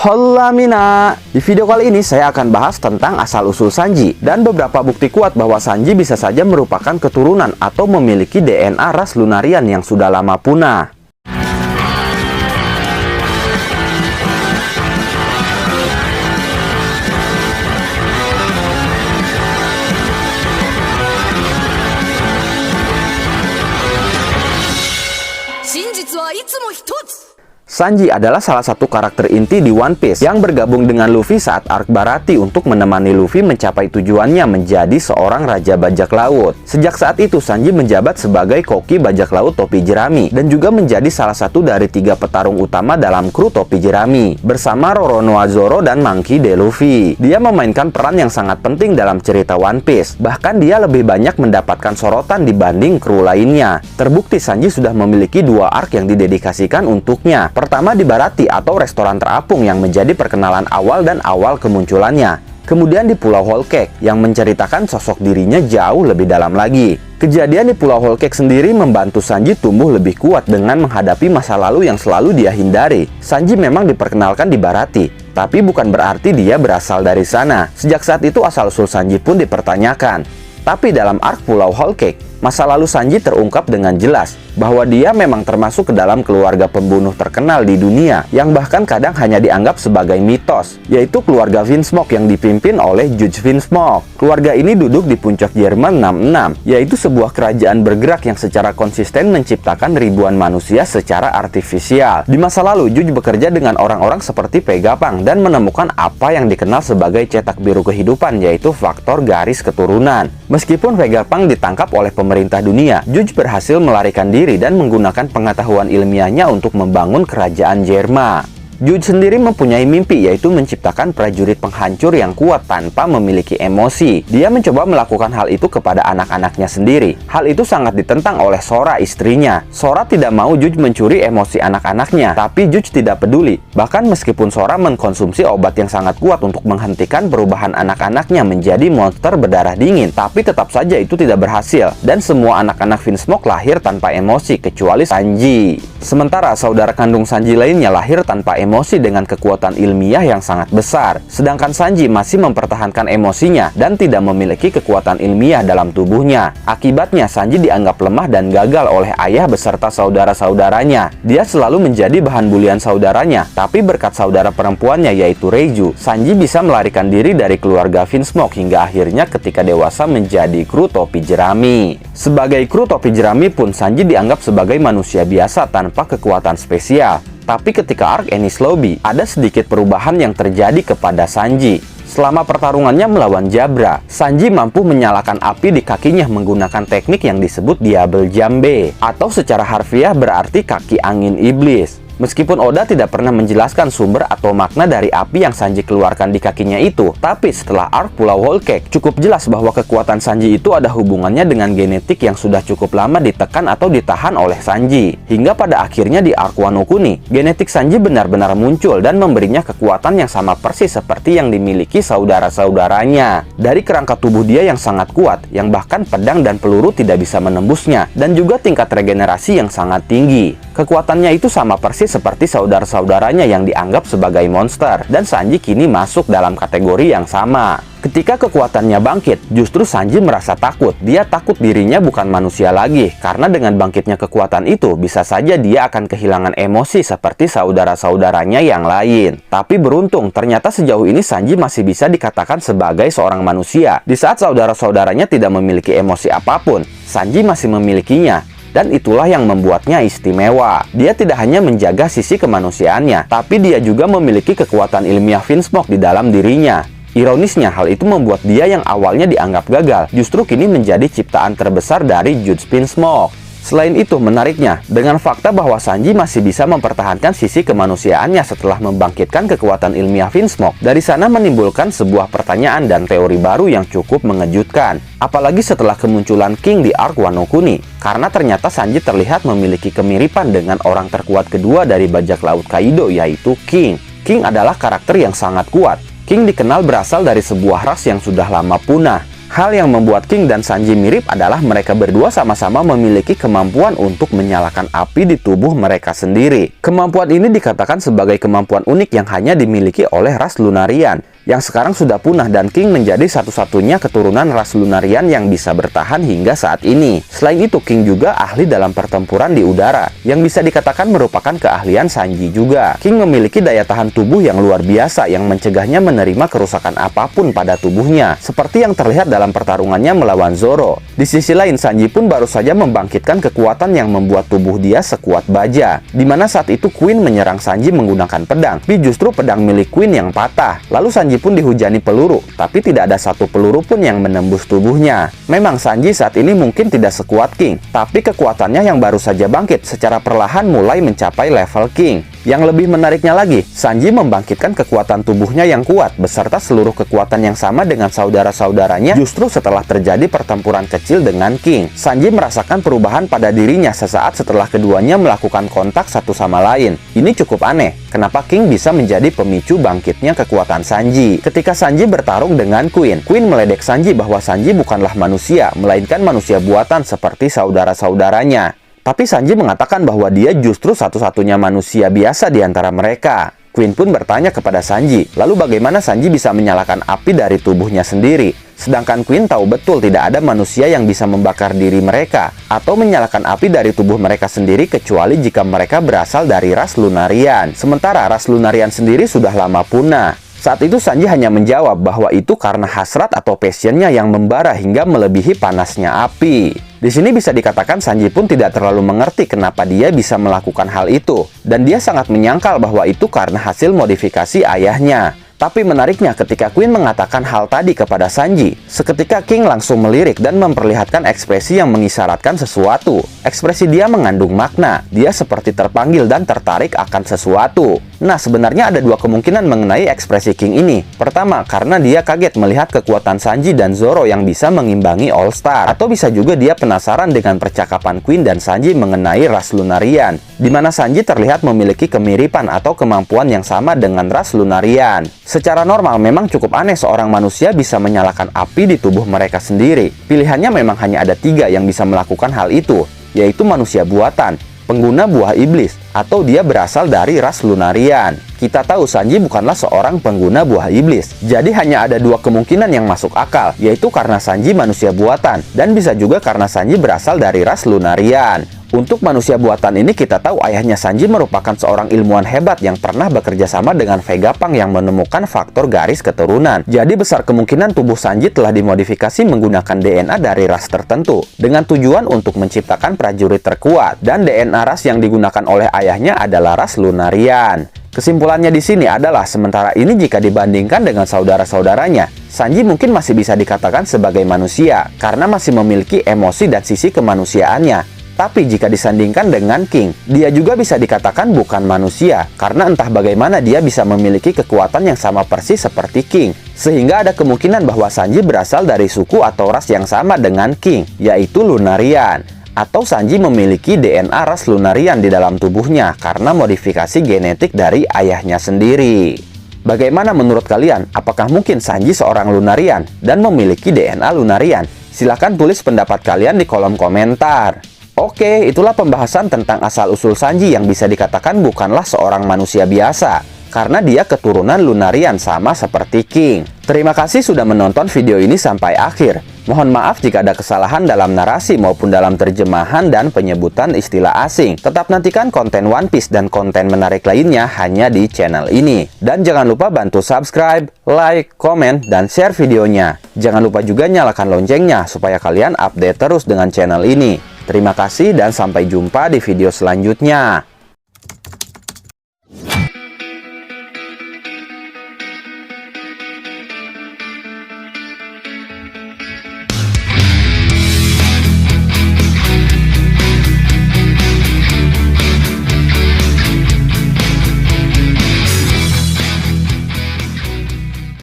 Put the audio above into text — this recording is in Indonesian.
Hola Mina. Di video kali ini saya akan bahas tentang asal-usul Sanji dan beberapa bukti kuat bahwa Sanji bisa saja merupakan keturunan atau memiliki DNA ras Lunarian yang sudah lama punah. Sanji adalah salah satu karakter inti di One Piece yang bergabung dengan Luffy saat arc Baratie untuk menemani Luffy mencapai tujuannya menjadi seorang Raja Bajak Laut. Sejak saat itu Sanji menjabat sebagai koki bajak laut topi jerami dan juga menjadi salah satu dari 3 petarung utama dalam kru topi jerami bersama Roronoa Zoro dan Monkey D. Luffy. Dia memainkan peran yang sangat penting dalam cerita One Piece. Bahkan dia lebih banyak mendapatkan sorotan dibanding kru lainnya. Terbukti Sanji sudah memiliki 2 arc yang didedikasikan untuknya. Pertama di Baratie atau restoran terapung yang menjadi perkenalan awal dan awal kemunculannya. Kemudian di Pulau Whole Cake yang menceritakan sosok dirinya jauh lebih dalam lagi. Kejadian di Pulau Whole Cake sendiri membantu Sanji tumbuh lebih kuat dengan menghadapi masa lalu yang selalu dia hindari. Sanji memang diperkenalkan di Baratie, tapi bukan berarti dia berasal dari sana. Sejak saat itu asal-usul Sanji pun dipertanyakan. Tapi dalam arc Pulau Whole Cake, masa lalu Sanji terungkap dengan jelas bahwa dia memang termasuk ke dalam keluarga pembunuh terkenal di dunia yang bahkan kadang hanya dianggap sebagai mitos, yaitu keluarga Vinsmoke yang dipimpin oleh Judge Vinsmoke. Keluarga ini duduk di puncak Jerman 66, yaitu sebuah kerajaan bergerak yang secara konsisten menciptakan ribuan manusia secara artifisial. Di masa lalu, Judge bekerja dengan orang-orang seperti Vegapunk dan menemukan apa yang dikenal sebagai cetak biru kehidupan, yaitu faktor garis keturunan. Meskipun Vegapunk ditangkap oleh pemerintah dunia, Judge berhasil melarikan diri dan menggunakan pengetahuan ilmiahnya untuk membangun kerajaan Jerma. Judge sendiri mempunyai mimpi, yaitu menciptakan prajurit penghancur yang kuat tanpa memiliki emosi. Dia mencoba melakukan hal itu kepada anak-anaknya sendiri. Hal itu sangat ditentang oleh Sora, istrinya. Sora tidak mau Judge mencuri emosi anak-anaknya, tapi Judge tidak peduli. Bahkan meskipun Sora mengkonsumsi obat yang sangat kuat untuk menghentikan perubahan anak-anaknya menjadi monster berdarah dingin, tapi tetap saja itu tidak berhasil. Dan semua anak-anak Vinsmoke lahir tanpa emosi, kecuali Sanji. Sementara saudara kandung Sanji lainnya lahir tanpa emosi dengan kekuatan ilmiah yang sangat besar. Sedangkan Sanji masih mempertahankan emosinya dan tidak memiliki kekuatan ilmiah dalam tubuhnya. Akibatnya Sanji dianggap lemah dan gagal oleh ayah beserta saudara-saudaranya. Dia selalu menjadi bahan bulian saudaranya, tapi berkat saudara perempuannya yaitu Reiju, Sanji bisa melarikan diri dari keluarga Vinsmoke hingga akhirnya ketika dewasa menjadi kru topi jerami. Sebagai kru topi jerami pun Sanji dianggap sebagai manusia biasa tanpa kekuatan spesial. Tapi ketika arc Enies Lobby, ada sedikit perubahan yang terjadi kepada Sanji. Selama pertarungannya melawan Jabra, Sanji mampu menyalakan api di kakinya menggunakan teknik yang disebut Diable Jambe, atau secara harfiah berarti kaki angin iblis. Meskipun Oda tidak pernah menjelaskan sumber atau makna dari api yang Sanji keluarkan di kakinya itu, tapi setelah arc Pulau Whole Cake, cukup jelas bahwa kekuatan Sanji itu ada hubungannya dengan genetik yang sudah cukup lama ditekan atau ditahan oleh Sanji. Hingga pada akhirnya di arc Wano Kuni, genetik Sanji benar-benar muncul dan memberinya kekuatan yang sama persis seperti yang dimiliki saudara-saudaranya. Dari kerangka tubuh dia yang sangat kuat, yang bahkan pedang dan peluru tidak bisa menembusnya, dan juga tingkat regenerasi yang sangat tinggi. Kekuatannya itu sama persis seperti saudara-saudaranya yang dianggap sebagai monster, dan Sanji kini masuk dalam kategori yang sama. Ketika kekuatannya bangkit, justru Sanji merasa takut. Dia takut dirinya bukan manusia lagi, karena dengan bangkitnya kekuatan itu, bisa saja dia akan kehilangan emosi seperti saudara-saudaranya yang lain. Tapi beruntung, ternyata sejauh ini Sanji masih bisa dikatakan sebagai seorang manusia. Di saat saudara-saudaranya tidak memiliki emosi apapun, Sanji masih memilikinya. Dan itulah yang membuatnya istimewa. Dia tidak hanya menjaga sisi kemanusiaannya, tapi dia juga memiliki kekuatan ilmiah Vinsmoke di dalam dirinya. Ironisnya, hal itu membuat dia yang awalnya dianggap gagal, justru kini menjadi ciptaan terbesar dari Judge Vinsmoke. Selain itu, menariknya, dengan fakta bahwa Sanji masih bisa mempertahankan sisi kemanusiaannya setelah membangkitkan kekuatan ilmiah Vinsmoke, dari sana menimbulkan sebuah pertanyaan dan teori baru yang cukup mengejutkan. Apalagi setelah kemunculan King di arc Wano Kuni, karena ternyata Sanji terlihat memiliki kemiripan dengan orang terkuat kedua dari bajak laut Kaido, yaitu King. King adalah karakter yang sangat kuat. King dikenal berasal dari sebuah ras yang sudah lama punah. Hal yang membuat King dan Sanji mirip adalah mereka berdua sama-sama memiliki kemampuan untuk menyalakan api di tubuh mereka sendiri. Kemampuan ini dikatakan sebagai kemampuan unik yang hanya dimiliki oleh ras Lunarian, yang sekarang sudah punah, dan King menjadi satu-satunya keturunan ras Lunarian yang bisa bertahan hingga saat ini. Selain itu, King juga ahli dalam pertempuran di udara, yang bisa dikatakan merupakan keahlian Sanji juga. King memiliki daya tahan tubuh yang luar biasa yang mencegahnya menerima kerusakan apapun pada tubuhnya, seperti yang terlihat dalam pertarungannya melawan Zoro. Di sisi lain, Sanji pun baru saja membangkitkan kekuatan yang membuat tubuh dia sekuat baja, dimana saat itu Queen menyerang Sanji menggunakan pedang, tapi justru pedang milik Queen yang patah. Lalu Sanji pun dihujani peluru, tapi tidak ada satu peluru pun yang menembus tubuhnya. Memang Sanji saat ini mungkin tidak sekuat King, tapi kekuatannya yang baru saja bangkit secara perlahan mulai mencapai level King. Yang lebih menariknya lagi, Sanji membangkitkan kekuatan tubuhnya yang kuat beserta seluruh kekuatan yang sama dengan saudara-saudaranya justru setelah terjadi pertempuran kecil dengan King. Sanji merasakan perubahan pada dirinya sesaat setelah keduanya melakukan kontak satu sama lain. Ini cukup aneh, kenapa King bisa menjadi pemicu bangkitnya kekuatan Sanji. Ketika Sanji bertarung dengan Queen meledek Sanji bahwa Sanji bukanlah manusia, melainkan manusia buatan seperti saudara-saudaranya. Tapi Sanji mengatakan bahwa dia justru satu-satunya manusia biasa di antara mereka. Queen pun bertanya kepada Sanji, lalu bagaimana Sanji bisa menyalakan api dari tubuhnya sendiri? Sedangkan Queen tahu betul tidak ada manusia yang bisa membakar diri mereka atau menyalakan api dari tubuh mereka sendiri kecuali jika mereka berasal dari ras Lunarian. Sementara ras Lunarian sendiri sudah lama punah. Saat itu Sanji hanya menjawab bahwa itu karena hasrat atau passionnya yang membara hingga melebihi panasnya api. Di sini bisa dikatakan Sanji pun tidak terlalu mengerti kenapa dia bisa melakukan hal itu, dan dia sangat menyangkal bahwa itu karena hasil modifikasi ayahnya. Tapi menariknya ketika Queen mengatakan hal tadi kepada Sanji, seketika King langsung melirik dan memperlihatkan ekspresi yang mengisyaratkan sesuatu. Ekspresi dia mengandung makna, dia seperti terpanggil dan tertarik akan sesuatu. Nah, sebenarnya ada dua kemungkinan mengenai ekspresi King ini. Pertama, karena dia kaget melihat kekuatan Sanji dan Zoro yang bisa mengimbangi All Star. Atau bisa juga dia penasaran dengan percakapan Queen dan Sanji mengenai ras Lunarian, di mana Sanji terlihat memiliki kemiripan atau kemampuan yang sama dengan ras Lunarian. Secara normal memang cukup aneh seorang manusia bisa menyalakan api di tubuh mereka sendiri. Pilihannya memang hanya ada 3 yang bisa melakukan hal itu, yaitu manusia buatan, pengguna buah iblis, atau dia berasal dari ras Lunarian. Kita tahu Sanji bukanlah seorang pengguna buah iblis, jadi hanya ada 2 kemungkinan yang masuk akal, yaitu karena Sanji manusia buatan, dan bisa juga karena Sanji berasal dari ras Lunarian. Untuk manusia buatan ini kita tahu ayahnya Sanji merupakan seorang ilmuwan hebat yang pernah bekerja sama dengan Vegapunk yang menemukan faktor garis keturunan. Jadi besar kemungkinan tubuh Sanji telah dimodifikasi menggunakan DNA dari ras tertentu dengan tujuan untuk menciptakan prajurit terkuat, dan DNA ras yang digunakan oleh ayahnya adalah ras Lunarian. Kesimpulannya di sini adalah sementara ini jika dibandingkan dengan saudara-saudaranya, Sanji mungkin masih bisa dikatakan sebagai manusia karena masih memiliki emosi dan sisi kemanusiaannya. Tapi jika disandingkan dengan King, dia juga bisa dikatakan bukan manusia, karena entah bagaimana dia bisa memiliki kekuatan yang sama persis seperti King. Sehingga ada kemungkinan bahwa Sanji berasal dari suku atau ras yang sama dengan King, yaitu Lunarian. Atau Sanji memiliki DNA ras Lunarian di dalam tubuhnya, karena modifikasi genetik dari ayahnya sendiri. Bagaimana menurut kalian? Apakah mungkin Sanji seorang Lunarian dan memiliki DNA Lunarian? Silahkan tulis pendapat kalian di kolom komentar. Oke, itulah pembahasan tentang asal-usul Sanji yang bisa dikatakan bukanlah seorang manusia biasa, karena dia keturunan Lunarian sama seperti King. Terima kasih sudah menonton video ini sampai akhir. Mohon maaf jika ada kesalahan dalam narasi maupun dalam terjemahan dan penyebutan istilah asing. Tetap nantikan konten One Piece dan konten menarik lainnya hanya di channel ini. Dan jangan lupa bantu subscribe, like, komen, dan share videonya. Jangan lupa juga nyalakan loncengnya supaya kalian update terus dengan channel ini. Terima kasih dan sampai jumpa di video selanjutnya.